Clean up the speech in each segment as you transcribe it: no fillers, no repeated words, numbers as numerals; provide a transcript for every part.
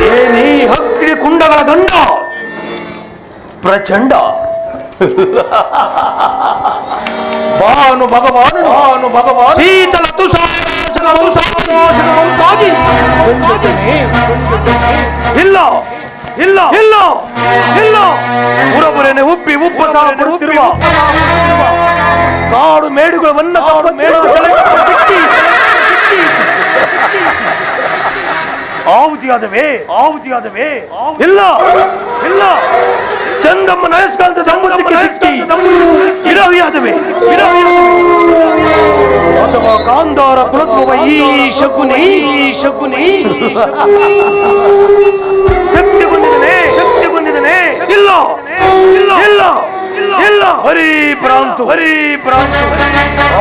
ಏನಿ ಹಕ್ಕಿ ಕುಂಡಗಳ ದಂಡ ಪ್ರಚಂಡ. ಭಾನು ಭಗವಾನ್ ಶೀತಲ ತುಷಾರಿ ಇಲ್ಲ ಇಲ್ಲ ಇಲ್ಲ ಇಲ್ಲ ಉರಬುರೇನೆ ಉಪ್ಪಿ ಉಪ್ಪು ಸಾಗುತ್ತಿರುವ ಕಾಡು ಮೇಡುಗಳನ್ನ ಆಹುತಿಯಾದವೇ ಇಲ್ಲ ಇಲ್ಲ ಚಂದಮ್ಮ ನಯಸ್ಕಾಂತ ಇರವಿಯಾದವೇ ಅಥವಾ ಕಾಂದಾರ ಕುಲತ್ವ ಈ ಶಕುನಿ ಶಕ್ತಿ ಬಂದಿದನೆ ಇಲ್ಲ ಇಲ್ಲ ಇಲ್ಲ ಇಲ್ಲ ಹರಿ ಪ್ರಾಂತು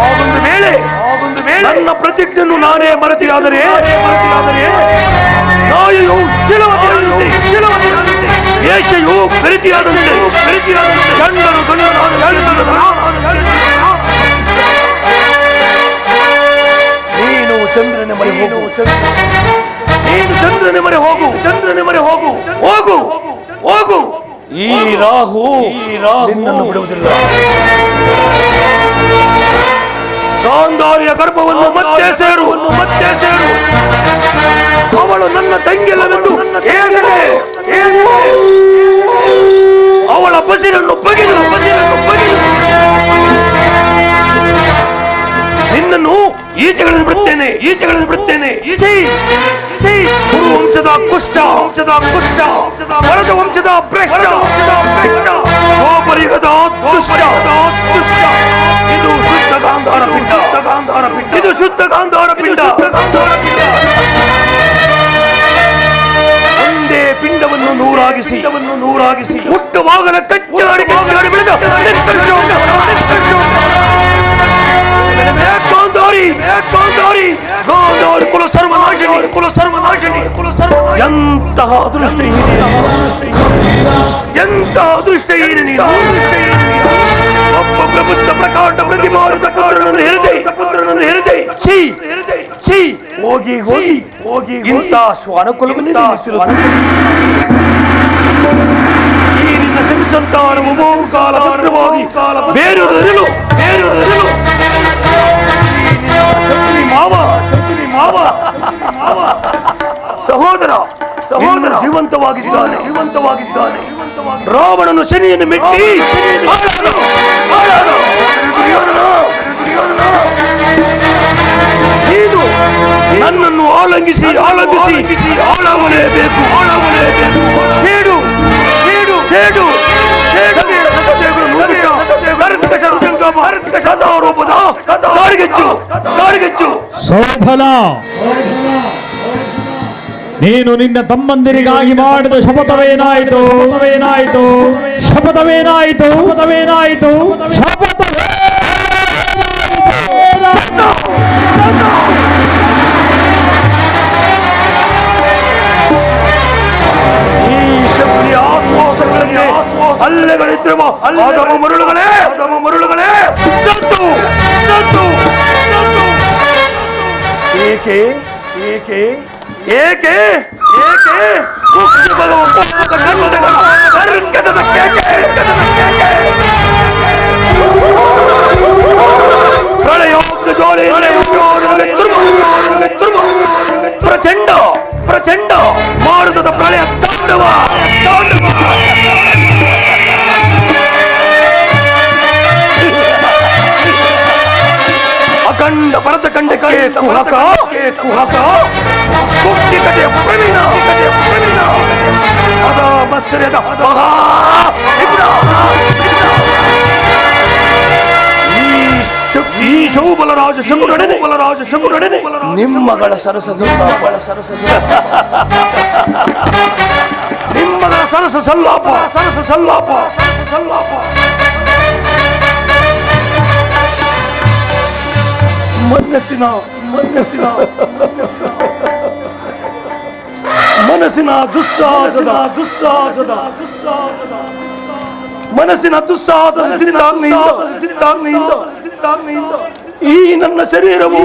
ಆಗೊಂದು ವೇಳೆ ನನ್ನ ಪ್ರತಿಜ್ಞೆಯನ್ನು ನಾನೇ ಮರೆತಿಯಾದರೆ ನಾಯಿಯು ಶಿಲವತಿಯಾದಂತೆ ಏಷೆಯು ಕರಿತಿಯಾದಂತೆ ಚಂಡನು ನೀನು ಚಂದ್ರನ ಮರೆ ಹೋಗು ಈ ರಾಹು ನಿನ್ನನ್ನು ಬಿಡುವುದಿಲ್ಲ. ಗಾಂಧಾರಿಯ ಗರ್ಭವನ್ನು ಮತ್ತೆ ಸೇರು ಅವಳು ನನ್ನ ತಂಗಿಯಲ್ಲವೆಂದು ಅವಳ ಬಸಿರನ್ನು ಬಗಿಲು ನಿನ್ನನ್ನು ಈಚೆಗಳನ್ನು ಬಿಡುತ್ತೇನೆ ವಂಶದ ಕುಷ್ಠ ವರದ ವಂಶದ ಭ್ರಷ್ಟ ಗೋಪರಿಗದ ದುಷ್ಟ ಇದು ಶುದ್ಧ ಗಾಂಧಾರ ಪಿಂಡ ಒಂದೇ ಪಿಂಡವನ್ನು ನೂರಾಗಿಸಿ ಹುಟ್ಟುವಾಗಲ ಕಚ್ಚಾಡಿ ಬೆಳೆದ ಗಾಂಧಾರಿ ಕುಲ ಸರ್ವನಾಶಿನಿ ಎಂತಹ ಅದೃಷ್ಟ ಏನು ನೀನು ಒಬ್ಬ ಪ್ರಬುದ್ಧ ಪ್ರಕಾಂಡ ಪ್ರತಿಭಾರದ ಪುತ್ರನನ್ನು ಹೆರಿದೆ ಛೀ ಹೋಗಿ ಇಂಥ ಶ್ವಾನಕುಲವನ್ನು ಈ ನಿನ್ನ ಸರಿ ಸಂತಾನವು ಬಹು ಕಾಲ ಬೇರೆಯರು ಮಾವ ಸಹೋದರ ಜೀವಂತವಾಗಿದ್ದಾನೆ ರಾವಣನು ಶನಿಯನ್ನು ಮೆಟ್ಟಿ ನೀನು ನನ್ನನ್ನು ಆಲಂಗಿಸಿ ಆಳವಲೇಬೇಕು ಸೇಡು ಸೌಫಲ, ನೀನು ನಿನ್ನ ತಮ್ಮಂದಿರಿಗಾಗಿ ಮಾಡಿದ ಶಪಥವೇನಾಯಿತು? ಅಲ್ಲೆಗಳಿದ್ರುವ ಅದಮ ಮರುಳುಗಳೇ ಸತ್ತು ಏಕೆ ಪ್ರಚಂಡ ಮಾರುತದ ಪ್ರಳಯ ತಾಂಡವ ಅಖಂಡ ಭರತ ಖಂಡಕ್ಕೆ ಕುಹಕ ಕುಕ್ತಿಕತೆಯ ಪ್ರವೀಣ ಅದ ಮತ್ಸರ್ಯದ ಈ ಶೌಬಲರಾಜ ಶಕುನೊಡನೆ ನಿಮ್ಮಗಳ ಸರಸ ಸಲ್ಲಾಪ ಮನಸ್ಸಿನ ದುಸ್ಸಾಹಸದ ಸಿದ್ಧಾಗ್ನಿಯಿಂದ ಈ ನನ್ನ ಶರೀರವು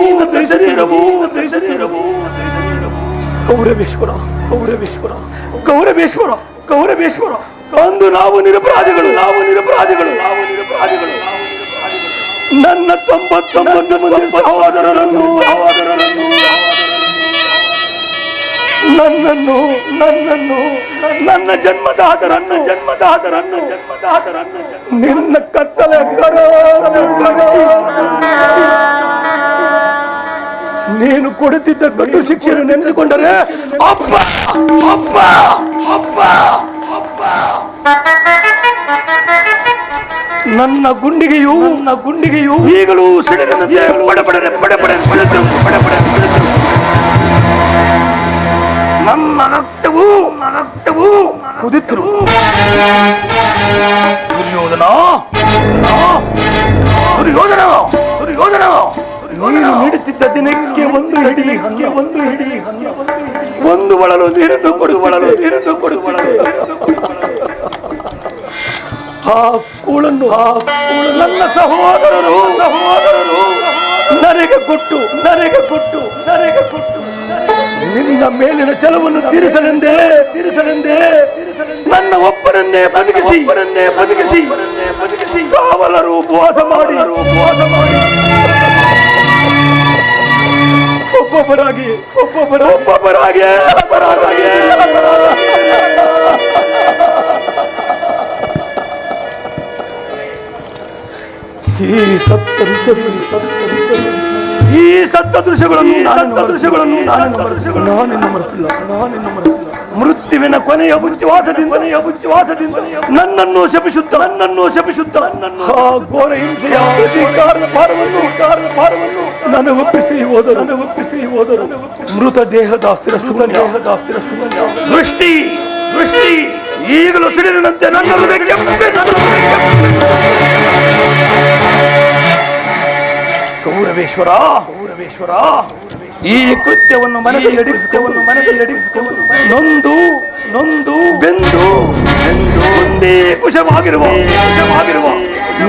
ಗೌರವೇಶ್ವರ ಗೌರವೇಶ್ವರ ಗೌರವೇಶ್ವರ ಗೌರವೇಶ್ವರ. ಅಂದು ನಾವು ನಿರಪರಾಧಿಗಳು ನನ್ನ 99 ಮಂದಿ ಸಹೋದರರನ್ನು ನನ್ನ ಜನ್ಮದಾತರನ್ನು ನಿನ್ನ ಕತ್ತಲೆ ನೀನು ಕೊಡುತ್ತಿದ್ದ ಕಟ್ಟು ಶಿಕ್ಷೆಯನ್ನು ನೆನೆಸಿಕೊಂಡರೆ ಅಪ್ಪ ಅಪ್ಪ ಅಪ್ಪ ಅಪ್ಪ ನನ್ನ ಗುಂಡಿಗೆಯೂ ಈಗಲೂ ಸಿಡಿಲಿನಂತೆ ಪಡಪಡೆ ನನ್ನ ರಕ್ತವು ಕುದಿತಿರು. ದುರ್ಯೋಧನ ನೀನು ನೀಡುತ್ತಿದ್ದ ದಿನಕ್ಕೆ ಒಂದು ಹಿಡಿ ಒಂದು ಒಳಲು ನೀರನ್ನು ಕೊಡು. ಆ ಕೂಳನ್ನು ನನ್ನ ಸಹೋದರರು ನನಗೆ ಕೊಟ್ಟು ನಿನ್ನ ಮೇಲಿನ ಛಲವನ್ನು ತೀರಿಸಲೆಂದೇ ನನ್ನ ಒಬ್ಬರನ್ನೇ ಬದುಕಿಸಿ ಕಾವಲರು ಉಪವಾಸ ಮಾಡಿ ಒಬ್ಬೊಬ್ಬರಾಗಿ ಈ ಸತ್ತ ದೃಶ್ಯಗಳನ್ನು ನಾನಿನ್ನು ಮರೆತಿಲ್ಲ. ಮೃತ್ಯುವಿನ ಕೊನೆಯ ಮುಂಚವಾಸದಿಂದ ನನ್ನನ್ನು ಶಪಿಸುತ್ತ ಆ ಘೋರ ಹಿಂಸೆಯ ಪ್ರತೀಕಾರದ ಭಾರವನ್ನು ನನಗೊಪ್ಪಿಸಿ ಹೋದರು. ಮೃತ ದೇಹದ ದೃಷ್ಟಿ ಈಗಲೂ ಸಿಡಿಲಿನಂತೆ ನನ್ನ ಹೃದಯಕ್ಕೆ ಗೌರವೇಶ್ವರ ಈ ಕೃತ್ಯವನ್ನು ಮನದಲ್ಲಿ ನೊಂದು ಬೆಂದು ಒಂದೇ ಕುಶವಾಗಿರುವ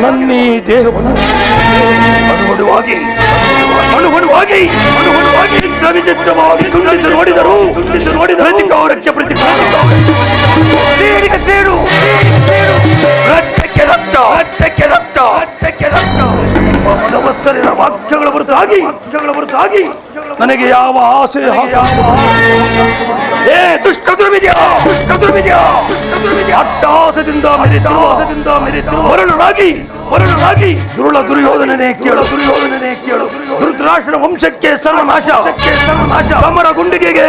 ನನ್ನೀ ದೇಹವನ್ನು ಅಣುವಣುವಾಗಿ ವಿಚಿತ್ರವಾಗಿ ತುಂಡಿಸಿ ನೋಡಿದರು ಪ್ರತಿಕಾರಕ್ಕೆ ಸೇಡು ರಕ್ತಕ್ಕೆ ರಕ್ತ ಮನವತ್ಸರಿನ ವಾಕ್ಯಗಳ ಹೊರತಾಗಿ ನನಗೆ ಯಾವ ಆಸೆ ದುಷ್ಟ ದುರ್ವಿದ್ಯ ಅಟ್ಟಾಸದಿಂದ ಮೆರೆತು ವರುಣನಾಗಿ ದುರುಳ ದುರ್ಯೋಧನನೇ ಕೇಳು ಧೃತರಾಷ್ಟ್ರನ ವಂಶಕ್ಕೆ ಸರ್ವನಾಶ ಸಮರ ಗುಂಡಿಗೆಗೆ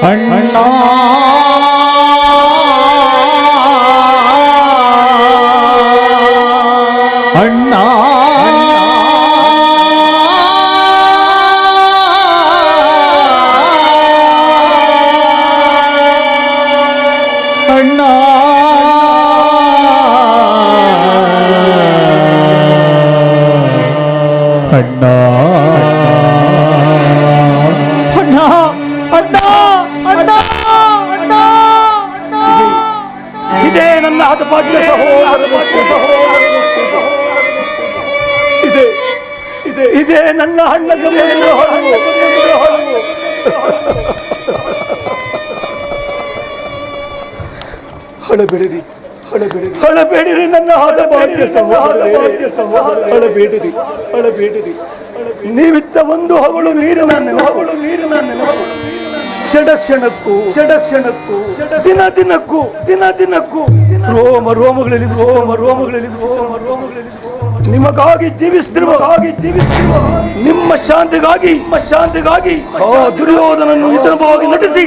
ಅಣ್ಣ ಅಣ್ಣ ಅಣ್ಣ ಅಣ್ಣ ಅಣ್ಣ ಅಣ್ಣ ಅಣ್ಣ ಅಣ್ಣ ಇದೇ ನನ್ನ ಹತಭಾಗ್ಯ ಇದೇ ನನ್ನ ಅಣ್ಣನ ಹಳಬೇಡಿರಿ ಹಳಬೇಡಿರಿ ನನ್ನ ಹತಭಾಗ್ಯ ಸಹೋದರ ಹಳಬೇಡಿರಿ ನೀವಿತ್ತ ಒಂದು ಹಗಳು ನೀರಿನ ನೆನಪು ಕ್ಷಣ ಕ್ಷಣಕ್ಕೂ ದಿನ ದಿನಕ್ಕೂ ರೋಮಗಳಲ್ಲಿ ನಿಮಗಾಗಿ ಜೀವಿಸ್ತಿರುವ ನಿಮ್ಮ ಶಾಂತಿಗಾಗಿ ಆ ದುರ್ಯೋಧನನ್ನು ಹಿತವಾಗಿ ನಟಿಸಿ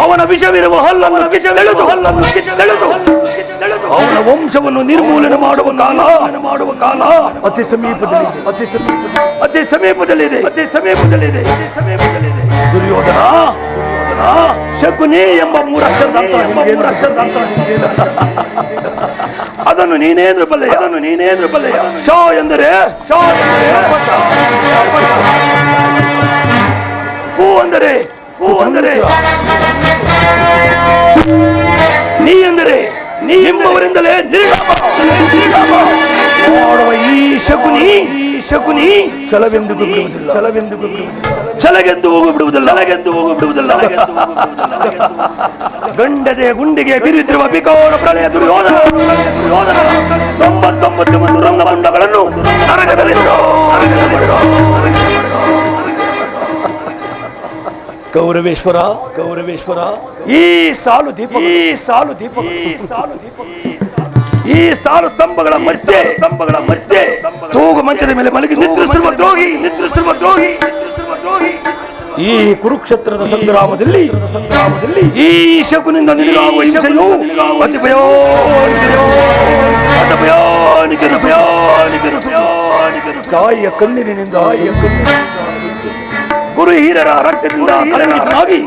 ಅವನ ವಿಷವಿರುವ ಹಲ್ಲನ್ನು ತೆಳೆದು ಅವನ ವಂಶವನ್ನು ನಿರ್ಮೂಲನೆ ಮಾಡುವ ಕಾಲ ಅತಿ ಸಮೀಪದಲ್ಲಿದೆ ದುರ್ಯೋಧನ ಶಕುನಿ ಎಂಬ ಮೂರಕ್ಷರದ ಅದನ್ನು ನೀನೇಂದ್ರ ಬಲ್ಲೆಯ ಶಾ ಎಂದರೆ ಹೂ ಅಂದರೆ ನೀ ಎಂಬವರಿಂದಲೇ ನಿರ್ಣಾಮ ಮಾಡುವ ಈ ಶಕುನಿ ಛಲವೆಂದಿಗೂ ಬಿಡುವುದಿಲ್ಲ ಗಂಡದೆ ಗುಂಡಿಗೆ ಬಿರಿತಿರುವ ಬಿಕೋಣ ಪ್ರಳಯ ದುರ್ಯೋಧನ 99 ಮಂದಿ ರಂಗಮಂಡಗಳನ್ನು ನರಕದಲ್ಲಿಡೋ. ಗೌರವೇಶ್ವರ ಈ ಸಾಲು ದೀಪ ಈ ಸಾಲು ಸ್ತಂಭಗಳ ಮಧ್ಯೆ ತೂಗು ಮಂಚದ ಮೇಲೆ ಮಲಗಿ ನಿದ್ರಿಸಿರುವ ದ್ರೋಹಿ ಈ ಕುರುಕ್ಷೇತ್ರದ ಸಂಗ್ರಾಮದಲ್ಲಿ ಈ ಶಕುನಿಂದ ನಿನಗಾಗುವ ಹಿಂಸೆಯು ಅತಿ ಭಯಾನಿಕರು ತಾಯಿಯ ಕಣ್ಣಿನಿಂದ ಗುರು ಹಿರಿಯರ ರಕ್ತದಿಂದ ಕಳಂಕಿತನಾಗಿ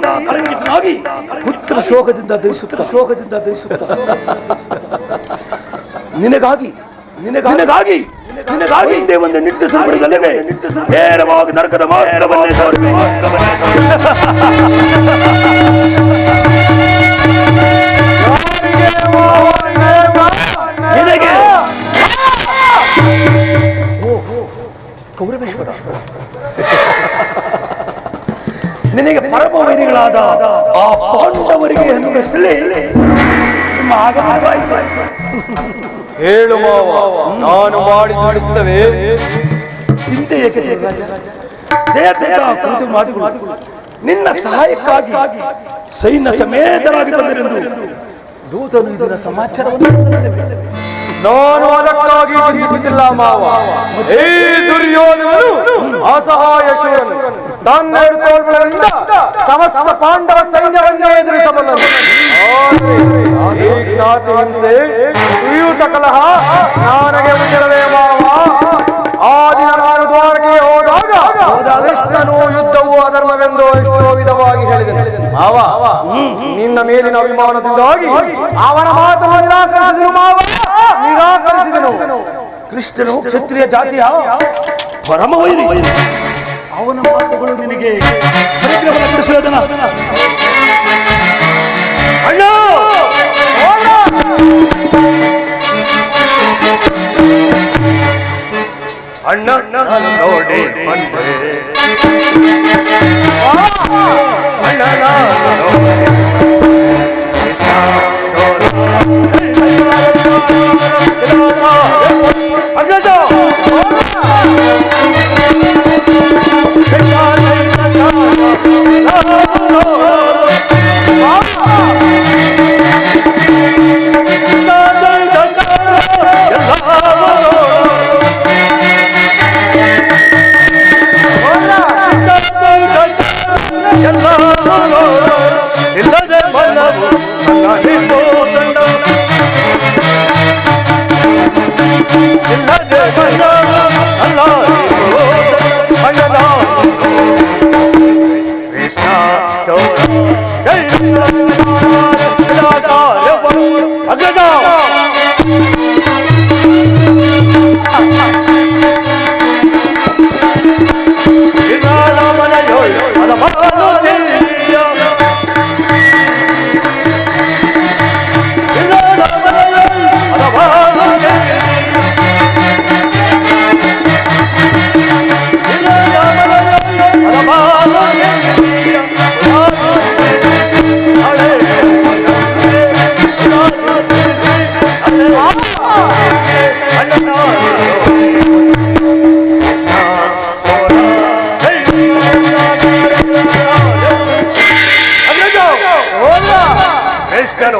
ಪುತ್ರ ಶೋಕದಿಂದ ದಹಿಸುತ್ತ ನಿನಗಾಗಿ ಹಿಂದೆ ಒಂದು ನಿಟ್ಟುಸುವುದಲ್ಲದೆ ನೇರವಾಗಿ ನರಕದ ಮಾರ್ಗವನ್ನೇ ನಿನಗೆ ಗೌರವೇಶ್ವರ ನಿನಗೆ ಪರಮ ವೈರಿಗಳಾದ ಆ ಪಾಂಡವರಿಗೆ ಅನ್ನುವಷ್ಟರಲ್ಲಿ ನಿಮ್ಮ ಆಗಮನವಾಯಿತು. ಹೇಳು ಮಾವ, ನಾನು ಮಾಡಿ ದುಡಿಯುತ್ತವೆ. ಚಿಂತೆ ಏಕೆ ಜಯ ಕುರಿತು ಮಾತುಗಳು ನಿನ್ನ ಸಹಾಯಕ್ಕಾಗಿ ಸೈನ್ಯ ಸಮೇತರಾಗಿ ಬಂದರೆಂದು ದೂತನು ಇದರ ಸಮಾಚಾರವನ್ನು ನಾನು ಅದಕ್ಕಾಗಿ ಚಿಂತಿಸುತ್ತಿಲ್ಲ ಮಾವ. ಈ ದುರ್ಯೋಧನನು ಅಸಹಾಯ ಶೂರನು. ತನ್ನೆರಡು ತೋಳ್ಬಲದಿಂದ ಸಮಸ್ತ ಪಾಂಡವ ಸೈನ್ಯವನ್ನೇ ಎದುರಿಸಬಲ್ಲನು. ಹಿಂಸೆ ಯುದ್ಧ ಕಲಹ ನನಗೆ ಉಳಿದಿರಲೇ ಮಾವ. ಆ ದಿನ ನಾನು ದ್ವಾರಕೆಗೆ ಹೋದಾಗ ಕೃಷ್ಣನು ಯುದ್ಧವು ಅಧರ್ಮವೆಂದು ಎಷ್ಟೋ ವಿಧವಾಗಿ ಹೇಳಿದನು ಮಾವ. ನಿನ್ನ ಮೇಲಿನ ಅಭಿಮಾನದಿಂದಾಗಿ ಅವನ ಮಾತನ್ನು ನಿರಾಕರಿಸಿದನು. ಕೃಷ್ಣನು ಕ್ಷತ್ರಿಯ ಜಾತಿಯ ಪರಮ ವೈರಿ. ಅವನ ಮಾತುಗಳು ನಿನಗೆ ಪರಿಗ್ರಹಪಡಿಸುವುದನ್ನ ಅಣ್ಣ ನೋಡಿ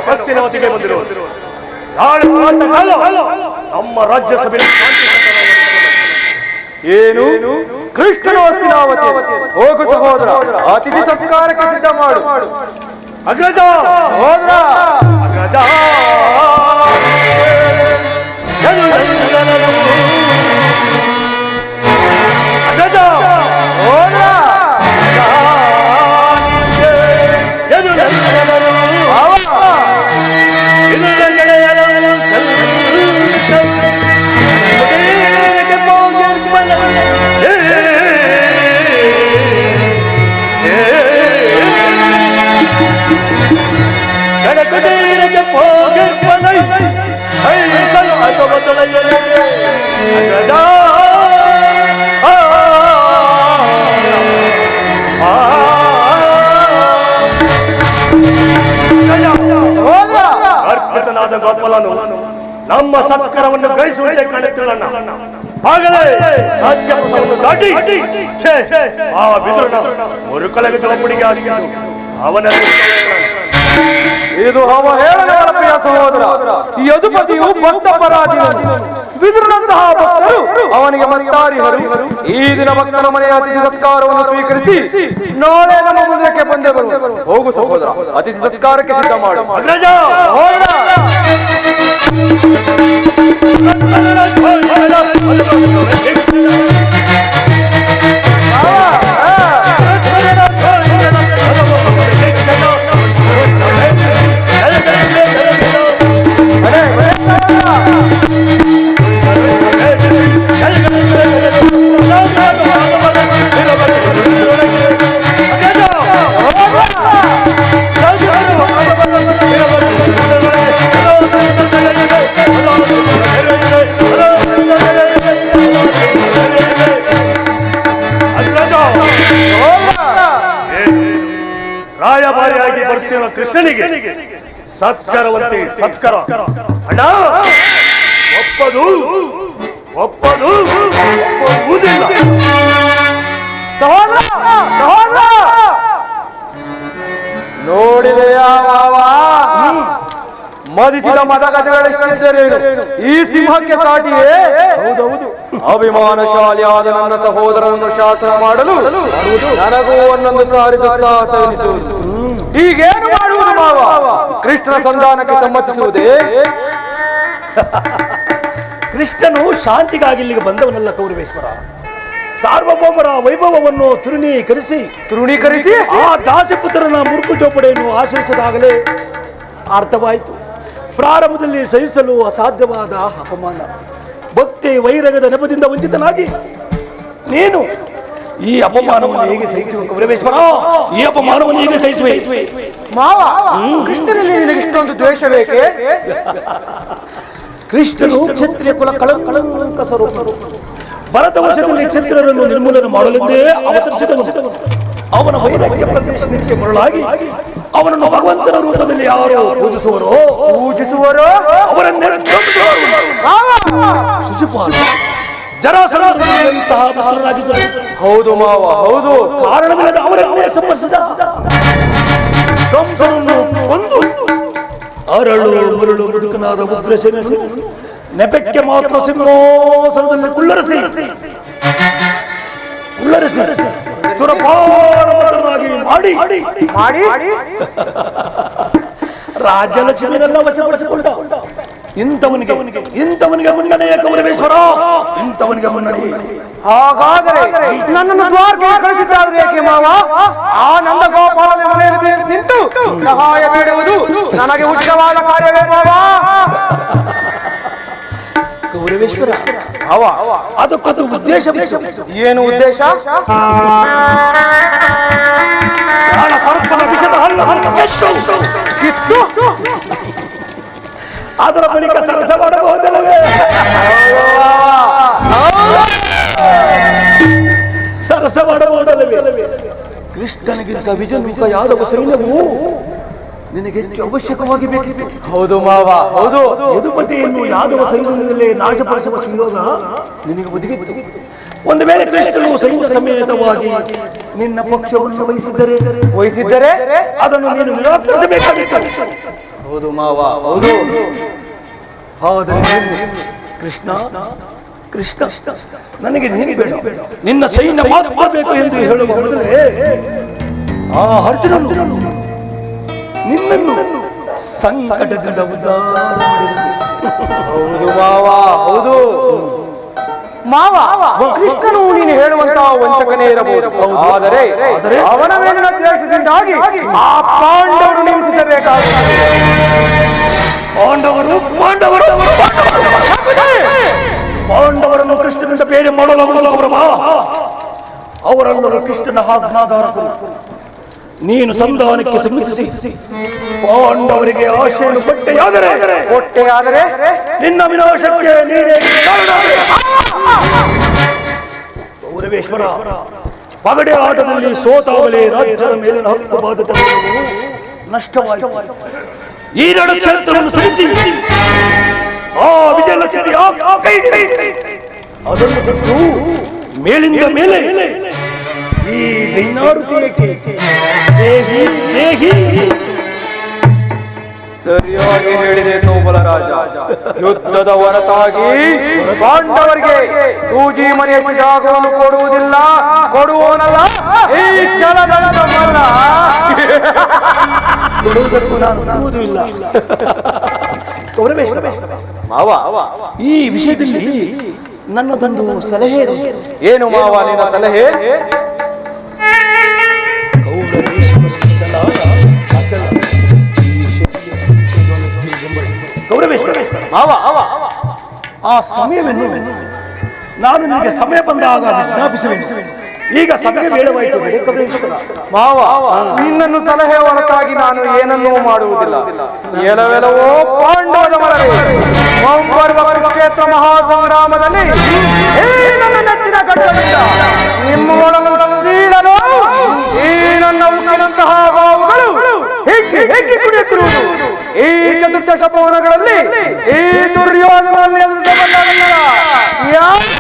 ಹಸ್ತಿನಾವತಿಗೆ ಬಂದಿರುವುದು ನಮ್ಮ ರಾಜ್ಯಸಭೆ ಏನು ಕೃಷ್ಣನ ಹಸ್ತಿನಾವತಿ ಹೋಗು ಸಹೋದರ ಅತಿಥಿ ಸತ್ಕಾರಕ್ಕೆ ಸಿದ್ಧ ಮಾಡು ಅಗ್ರಜ ಸಹೋದರ ಅಗ್ರಜ ಅಗ್ರಜ ಅರ್ಪಿತನಾದ ಗೋಪಾಲನು ನಮ್ಮ ಸತ್ಕಾರವನ್ನು ಗ್ರಹಿಸುವಂತೆ ಕಾಣುತ್ತಿಲ್ಲ. ಆಗಲೇ ರಾಜ್ಯವನ್ನು ದಾಟಿ ಆ ವಿದುರನ ಮರುಕಳೆಗೆ ತಳಪಡಿಗೆ ಆಶಿಸು ಅವನನ್ನು ಇದು ಅವಹೇಳನಗಳ ಪ್ರಿಯ ಸಹೋದರ. ಈ ಯದುಪತಿಯು ಭಕ್ತ ಪರಾಧೀನನು. ವಿದುರನಂತಹ ಭಕ್ತರು ಅವನಿಗೆ ಮತ್ತಾರಿಹರು. ಈ ದಿನ ಭಕ್ತರ ಮನೆಯ ಅತಿಥಿ ಸತ್ಕಾರವನ್ನು ಸ್ವೀಕರಿಸಿ ನಾಳೆ ನಮ್ಮ ಮುಂದಕ್ಕೆ ಬಂದೇ ಬರು. ಹೋಗು ಸಹೋದರ, ಅತಿಥಿ ಸತ್ಕಾರಕ್ಕೆ ಸಿದ್ಧ ಮಾಡು. ಅಗ್ರಜ ರಾಯಭಾರಿಯಾಗಿ ಬರ್ತಿರುವ ಕೃಷ್ಣನಿಗೆ ಸತ್ಕಾರವಂತೆ ಸತ್ಕಾರ ಅಣ್ಣ ಒಪ್ಪುವುದಿಲ್ಲ. ನೋಡಿದೆಯಾ ಮದಿಸಿದ ಮದಗಜಗಳೆಷ್ಟಿದ್ದರೇನು ಈ ಸಿಂಹಕ್ಕೆ ಸಾಟಿಯೇ? ಹೌದೌದು, ಅಭಿಮಾನಶಾಲಿಯಾದ ನನ್ನ ಸಹೋದರನನ್ನು ಶಾಸನ ಮಾಡಲು ನನಗೂ ಒಂದೊಂದು ಸಾರಿ ದುಸ್ಸಾಹಸ ಎನಿಸುವುದು. ಹೀಗೇನು ಮಾಡುವುದು ಮಾವ? ಕೃಷ್ಣನ ಸಂಧಾನಕ್ಕೆ ಸಮ್ಮತಿಸುವುದೇ? ಕೃಷ್ಣನು ಶಾಂತಿಗಾಗಿ ಇಲ್ಲಿಗೆ ಬಂದವನಲ್ಲ ಕೌರವೇಶ್ವರ. ಸಾರ್ವಭೌಮರ ವೈಭವವನ್ನು ತೃಣೀಕರಿಸಿ ಆ ದಾಸಪುತ್ರನ ಮುರುಕು ಚೋಪಡೆಯನ್ನು ಆಶ್ರಯಿಸಿದಾಗಲೇ ಅರ್ಥವಾಯಿತು. ಪ್ರಾರಂಭದಲ್ಲಿ ಸಹಿಸಲು ಅಸಾಧ್ಯವಾದ ಅಪಮಾನ, ಭಕ್ತಿ ವೈರಗದ ನೆಪದಿಂದ ವಂಚಿತನಾಗಿ ನೀನು ಈ ಅಪಮಾನವನ್ನು ಹೇಗೆ ಸಹಿಸುವ ಕೌರವೇಶ್ವರ? ಈ ಅಪಮಾನವನ್ನು ಹೇಗೆ ಸಹಿಸುವೆ ಮಾವ? ಕೃಷ್ಣನಲ್ಲಿ ನಿನಗೆ ಇಷ್ಟೊಂದು ದ್ವೇಷ ಬೇಕೆ? ಕೃಷ್ಣನು ಕ್ಷತ್ರಿಯ ಕುಲ ಕಳಂಕ ಸ್ವರೂಪರು. ಭರತ ವರ್ಷದಲ್ಲಿ ಕ್ಷತ್ರಿಯರನ್ನು ನಿರ್ಮೂಲನೆ ಮಾಡಲೆಂದೇ ಅವತರಿಸಿದನು. ಅವನ ವೈರಾಗ್ಯ ಪ್ರದೇಶ ನಿರೀಕ್ಷೆ ಮರಳಾಗಿ ಅವನನ್ನು ಭಗವಂತನ ರೂಪದಲ್ಲಿ ಯಾರು ಪೂಜಿಸುವರೋ ಅವರನ್ನೆಲ್ಲ ಶಿಶುಪಾಲ ಜರಾಸಂಧಂತಹ ಪುತ್ರರಾಗಿದ್ದರು. ಹೌದು ಮಾವ, ಹೌದು. ಕಾರಣವಿಲ್ಲದ ಅವರನ್ನೇ ಸಂಹರಿಸಿದ ಕಂಸನನ್ನು ಕೊಂದು ಅರಳು ಮರಳು ಮುಡುಕನಾದ ಉಗ್ರಸೇನ ನೆಪಕ್ಕೆ ಮಾತ್ರ ಸಿಂಹಾಸನದಲ್ಲಿ ಕುಳ್ಳರಿಸಿ ಸುರಪಾರನಾಗಿ ಮಾಡಿ ರಾಜ್ಯಲಕ್ಷ್ಮಿಯನ್ನೆಲ್ಲ ವಶಪಡಿಸಿಕೊಂಡ. ಇಂಥವನಿಗೆ ಮುನ್ನಡೆಯ ಕೌರವೇಶ್ವರ, ಇಂಥವನಿಗೆ ಮುನ್ನಡೆ. ಹಾಗಾದರೆ ನನ್ನನ್ನು ದ್ವಾರಕ್ಕೆ ಕಳಿಸಿದ್ದಾದ್ರೆ ಏಕೆ ಮಾವ? ಆ ನಂದ ಗೋಪಾಲನ ಮನೆಯಲ್ಲಿ ನಿಂತು ಸಹಾಯ ಬೇಡುವುದು ನನಗೆ ಉಚಿತವಾದ ಕಾರ್ಯವೇ ಮಾವ? ಗೌರವೇಶ್ವರ, ಅದಕ್ಕೊಂದು ಉದ್ದೇಶ. ಏನು ಉದ್ದೇಶ? ಪ್ರಾಣ ಸರ್ಪದ ವಿಷದ ಹಲ್ಲನ್ನು ಕಿತ್ತು ಅದರ ಬಳಿಕ ಸರಸ ಮಾಡಬಹುದಲ್ಲವೇ? ಸರಸ ಮಾಡಬಹುದಲ್ಲವೇ? ಕೃಷ್ಣನಿಗಿಂತ ವಿಜನ್ಮುಖ ಯಾದವ ಸೈನ್ಯವು ನಿನಗೆ ಹೆಚ್ಚು ಅವಶ್ಯಕವಾಗಿ ಬೇಕಿತ್ತು. ಹೌದು ಮಾವ, ಹೌದು. ಯದುಪತಿಯನ್ನು ಯಾದವ ಸೈನ್ಯದಲ್ಲೇ ನಾಶಪಡಿಸುವ ಸುಯೋಗ ನಿನಗೆ ಒದಗಿತ್ತು. ಒಂದು ವೇಳೆ ಕೃಷ್ಣನು ಸೈನ್ಯ ಸಮೇತವಾಗಿ ನಿನ್ನ ಪಕ್ಷವನ್ನು ವಹಿಸಿದ್ದರೆ ಅದನ್ನು ನೀನು ನಿರಾಕರಿಸಬೇಕಾಗಿತ್ತು. ಹೌದು ಮಾವ, ಹೌದು. ಆದರೆ ಕೃಷ್ಣ ಕೃಷ್ಣ ನನಗೆ ನೀನು ಬೇಡ, ನಿನ್ನ ಸೈನ್ಯ ಮಾತ್ರ ಬೇಕು ಎಂದು ಹೇಳುವ ಮೊದಲೇ ಆ ಅರ್ಜುನನು ನಿನ್ನನ್ನು ಸಂಕಟದಿಂದ ಉದ್ಧಾರ ಮಾಡಿದನು. ಹೌದು ಮಾವ, ಹೌದು. ಮಾವ, ಕೃಷ್ಣನು ನೀನು ಹೇಳುವಂತಹ ವಂಚಕನೇ ಇರಬಹುದು. ಆದರೆ ಅವನ ಮೇಲಿನ ದ್ವೇಷದಿಂದಾಗಿ ಆ ಪಾಂಡವರು ಹಿಂಸಿಸಬೇಕಾಗುತ್ತದೆ. ಪಾಂಡವರನ್ನು ಕೃಷ್ಣನಿಂದ ಬೇರೆ ಮಾಡಲಾಗುವುದು. ಅವರೆಲ್ಲರೂ ಕೃಷ್ಣನ ಆಜ್ಞಾಧಾರಕರು. ನೀನು ಸಂಧಾನಕ್ಕೆ ಸಮ್ಮತಿಸಿ ಪಾಂಡವರಿಗೆ ಆಶೆಯನ್ನು ಕೊಟ್ಟೆಯಾದರೆ ನಿನ್ನ ವಿನಾಶಕ್ಕೆ ನೀನೇ ಕಾರಣ. ಗೌರವೇಶ್ವರ, ಪಗಡೆ ಆಟದಲ್ಲಿ ಸೋತಾಗಲೇ ರಾಜ್ಯದ ಮೇಲಿನ ಹಕ್ಕು ಬಾಧ್ಯತೆಗಳು ನಷ್ಟವಾಯಿತು. ಈ ನಡು ಕ್ಷೇತ್ರವನ್ನು ಸರಿಸಿ ಆ ವಿಜಯಲಕ್ಷ್ಮಿ ಅದನ್ನು ಬಿಟ್ಟು ಮೇಲಿಂದ ಮೇಲೆ ಈ ದೈನಾರುತಿಯಕ್ಕೆ ದೇಹಿ ದೇಹಿ. ಸರಿಯಾಗಿ ಹೇಳಿದೆ ಸೋಬಲ ರಾಜ. ಯುದ್ಧದ ಹೊರತಾಗಿ ಪಾಂಡವರಿಗೆ ಸೂಜಿ ಮನೆಯ ಜಾಗವನ್ನು ಕೊಡುವನಲ್ಲ ಈ ಛಲದಂತ ಮಲ್ಲ. ಕೊಡುವುದಕ್ಕೂ ನಾನು ನಂಬುವುದಿಲ್ಲ. ಮಾವ, ಈ ವಿಷಯದಲ್ಲಿ ನನ್ನದೊಂದು ಸಲಹೆ. ಏನು ಮಾವ ನಿನ್ನ ಸಲಹೆ? ಮಾವ, ಆ ಸಮಯವನ್ನು ನಾನು ನಿನಗೆ ಸಮಯ ಬಂದಾಗ ವಿಜ್ಞಾಪಿಸುವೆ. ಈಗ ಸಮಯ ಬೇಡವಾಯಿತು. ಮಾವ, ನಿನ್ನನ್ನು ಸಲಹೆ ಹೊರತಾಗಿ ನಾನು ಏನನ್ನೂ ಮಾಡುವುದಿಲ್ಲ. ಎಲ್ಲವೆಲ್ಲವೋ ಪಾಂಡವದ ಮರವೇ. ಮುಂಬರುವ ಕುರುಕ್ಷೇತ್ರ ಮಹಾಸಂಗ್ರಾಮದಲ್ಲಿ ಈ ನನ್ನ ನೆಚ್ಚಿನ ಘಟ್ಟದಿಂದ ನಿಮ್ಮೊಳನ್ನು ಸೀಳಲು ಈ ನನ್ನ ಉಕ್ಕಿನಂತಹ ಬಾವುಗಳು ಹೆಕ್ಕಿ ಕುಡಿಯುತ್ತಿರುವುದು. ಈ ಚತುರ್ಥ ಶಪವನಗಳಲ್ಲಿ ಈ ದುರ್ಯೋಧನವನ್ನು ಎದುರಿಸಬಲ್ಲ ಯಾರು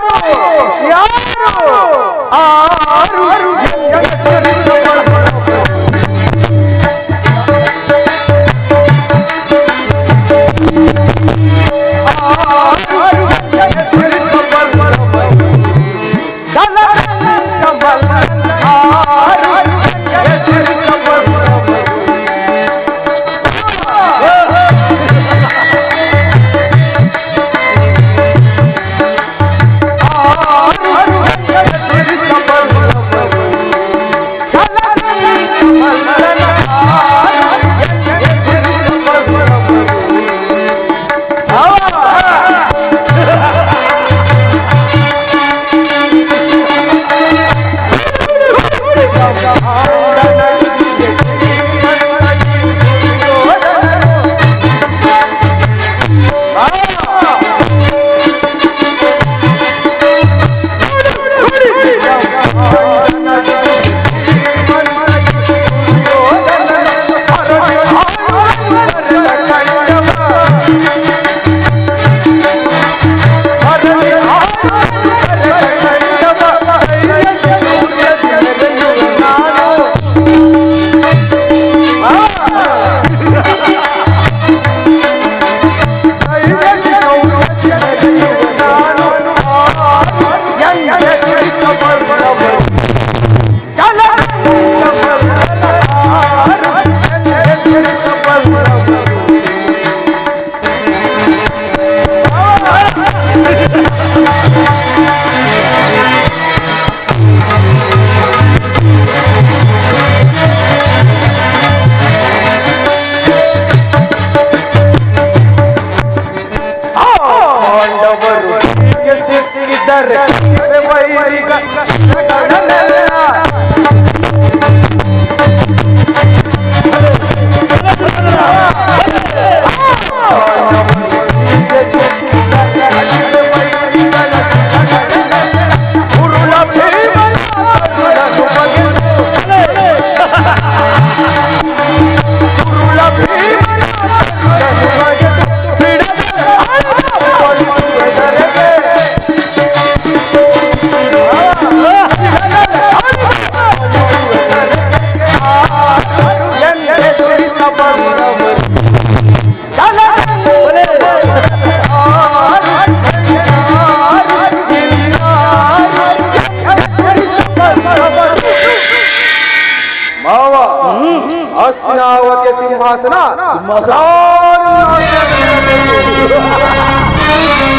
ಹಸ್ತಿನಾವತಿಯ ಸಿಂಹಾಸನ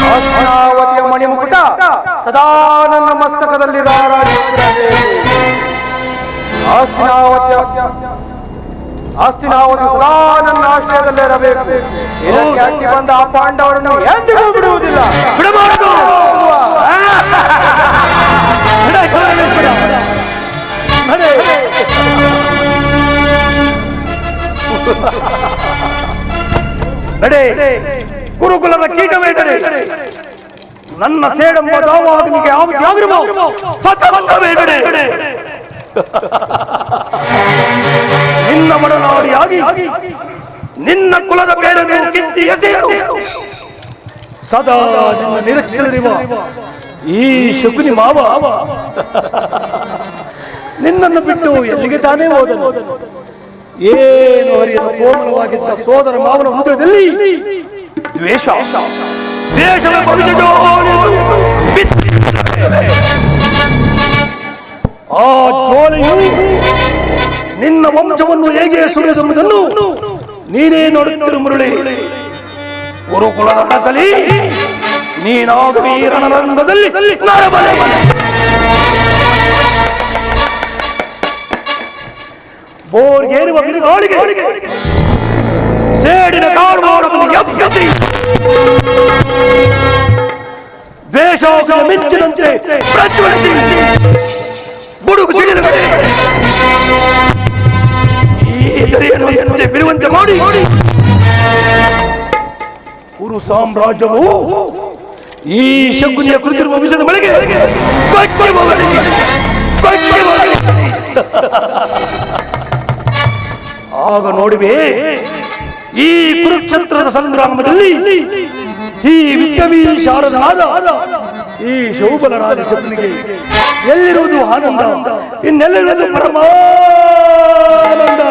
ಹಸ್ತಿನಾವತಿಯ ಮಣಿಮುಕುಟ ಸದಾ ನನ್ನ ಮಸ್ತಕದಲ್ಲಿ ಹಸ್ತಿನಾವತಿ ಸದಾ ನನ್ನ ಆಶ್ರಯದಲ್ಲಿರಬೇಕು. ಇದಕ್ಕೆ ಅಡ್ಡಿ ಬಂದ ಆ ಪಾಂಡವರನ್ನು ಎಂದಿಗೂ ಬಿಡುವುದಿಲ್ಲ. ಬಿಡಬಾರದು. ನಡೆ ಗುರುಕುಲದ ಕೀಟವೇ ನಡೆ. ನನ್ನ ಸೇಡಂಬ ದಾವಾಗ್ನಿಗೆ ಆಹುತಿಯಾಗಿರುವ ಪಥವೇ ನಡೆ. ನಿನ್ನ ಮಡನಾಡಿಯಾಗಿ ನಿನ್ನ ಕುಲದ ಬೇರನ್ನು ಕಿತ್ತಿ ಎಸೆಯಲು ಸದಾ ನಿನ್ನ ನಿರೀಕ್ಷೆಯಲ್ಲಿರುವ ಈ ಶಕುನಿ ಮಾವ ನಿನ್ನನ್ನು ಬಿಟ್ಟು ಎಲ್ಲಿಗೆ ತಾನೇ ಹೋದನು? ಏನು ಹರಿಯದ ಕೋಮಲವಾಗಿದ್ದ ಸೋದರ ಮಾವನ ಹೃದಯದಲ್ಲಿ ದ್ವೇಷ ದೇಶದ ಭವಿಷ್ಯ ಆ ಜೋಲೆಯು ನಿನ್ನ ವಂಶವನ್ನು ಹೇಗೆ ಸುರಿಯುವುದೆಂಬುದನ್ನು ನೀನೇ ನೋಡುತ್ತಿರು ಮುರಳಿ. ಗುರುಕುಲದ ಹಣದಲ್ಲಿ ನೀನಾಗಲಿ ರಣರಂಗದಲ್ಲಿ ನರಬಲಿ. ಬೋರ್ಗೇರುವ ಬಿರುಗಾಳಿಗೆ ಸೇಡಿನ ಕಾಡುವಾಡವನ್ನು ಎಬ್ಬಿಸಿ ದ್ವೇಷಾಸುರ ಮಿಂಚಿನಂತೆ ಪ್ರಜ್ವಲಿಸಿ ಗುಡುಗು ಸಿಡಿಲುಗಳೇ ಈ ದರಿಯನ್ನು ಎಂತೆ ಬಿರುವಂತೆ ಮಾಡಿ ಕುರು ಸಾಮ್ರಾಜ್ಯವು ಈ ಶಕುನಿಯ ಕುರಿತಿರುವ ವಿಷಯದ ಮಳೆಗೆ ಕೊಚ್ಚಿ ಹೋಗಲಿ. ಆಗ ನೋಡುವೆ ಈ ಕುರುಕ್ಷೇತ್ರದ ಸಂಗ್ರಾಮದಲ್ಲಿ ಈ ವಿದ್ಯವೀಶಾರದಾದ ಈ ಶೌಬಲ ರಾಜ ಶಕುನಿಗೆ ಎಲ್ಲಿರುವುದು ಆನಂದ, ಇನ್ನೆಲ್ಲಿರುವುದು ಪರಮಾನಂದ.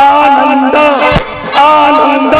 ಆನಂದ ಆನಂದ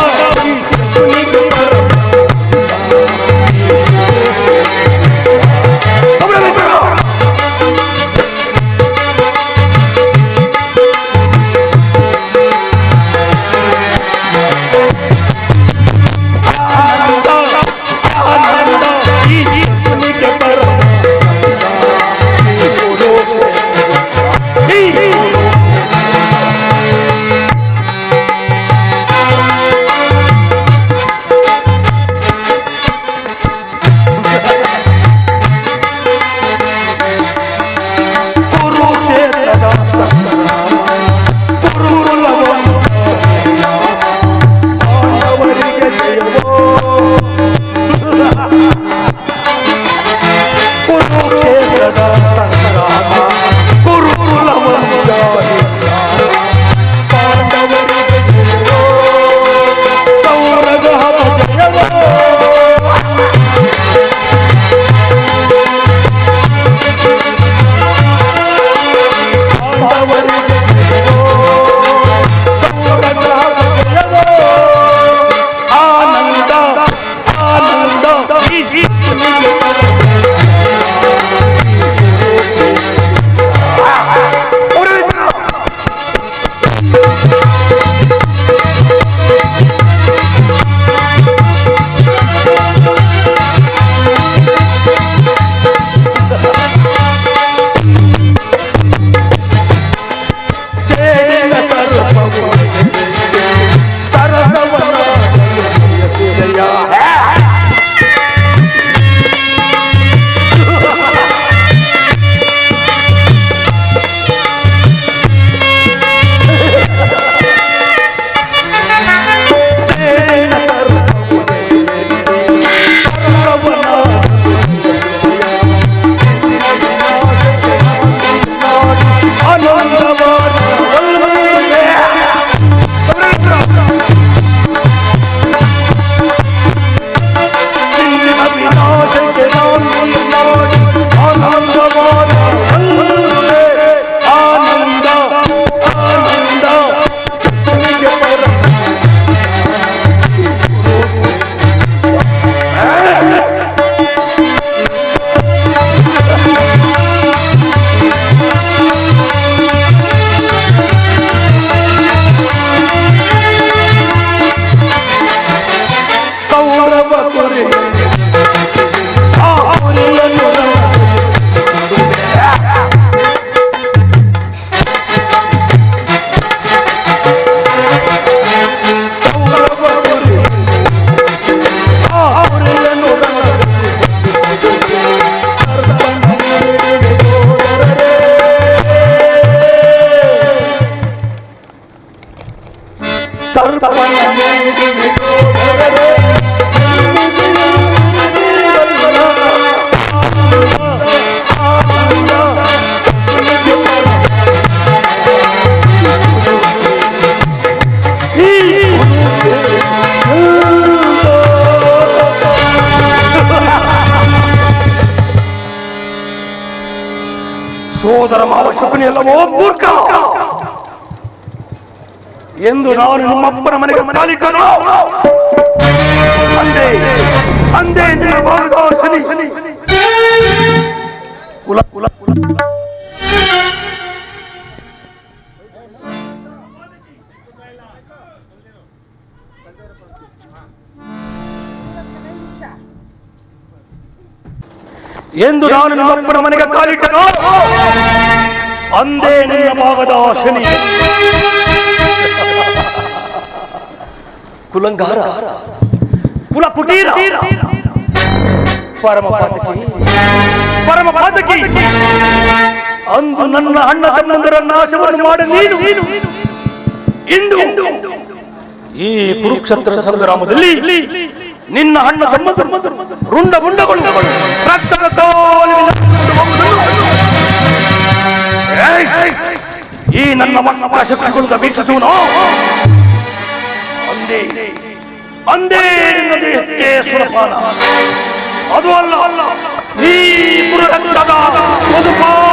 ಸೋದರ ಮಾವ ಶಕುನಿ ಎಲ್ಲವೋ ಮೂರ್ಖ ಎಂದು ನಾನು ನಿಮ್ಮಪ್ಪನ ಮನೆಗೆ ಕಾಲಿಟ್ಟನು. ಅಂದೇ ಅಂದೇ ನಿನ್ನ ಭಾಗದ ಶನಿ ಕುಲ ಕುಲ ಕುಲ ಎಂದು ನಾನು ನಿಮ್ಮಪ್ಪನ ಮನೆಗೆ ಕಾಲಿಟ್ಟನು. ಅಂದೇ ನಿನ್ನ ಭಾಗದ ಶನಿ ಕುಲಂಗಾರ ಕುಲ ಕುಟೀರ ಪರಮ ಪಾತಕಿ ಅಂದು ನನ್ನ ಅಣ್ಣ ತಮ್ಮಂದರ ನಾಶವನ್ನು ಮಾಡಿ ನೀನು ಇಂದು ಈ ಕುರುಕ್ಷೇತ್ರ ಸಂಗ್ರಾಮದಲ್ಲಿ ನಿನ್ನ ಅಣ್ಣ ತಮ್ಮಂದರು ರುಂಡ ಮುಂಡಗೊಂಡು ರಕ್ತದ ಈ ನನ್ನ ಮಕ್ಕಳ ಶಕ್ತಿಗಳಿಂದ ವೀಕ್ಷಿಸುವನು. ಅಂದೇ ಅಂದೇ ನಿನ್ನ ದೇಹಕ್ಕೆ ಸುರಪಾನ ಅದು ಅಲ್ಲ ಈ ಪುರದಂಡದ ಮಧುಪಾನ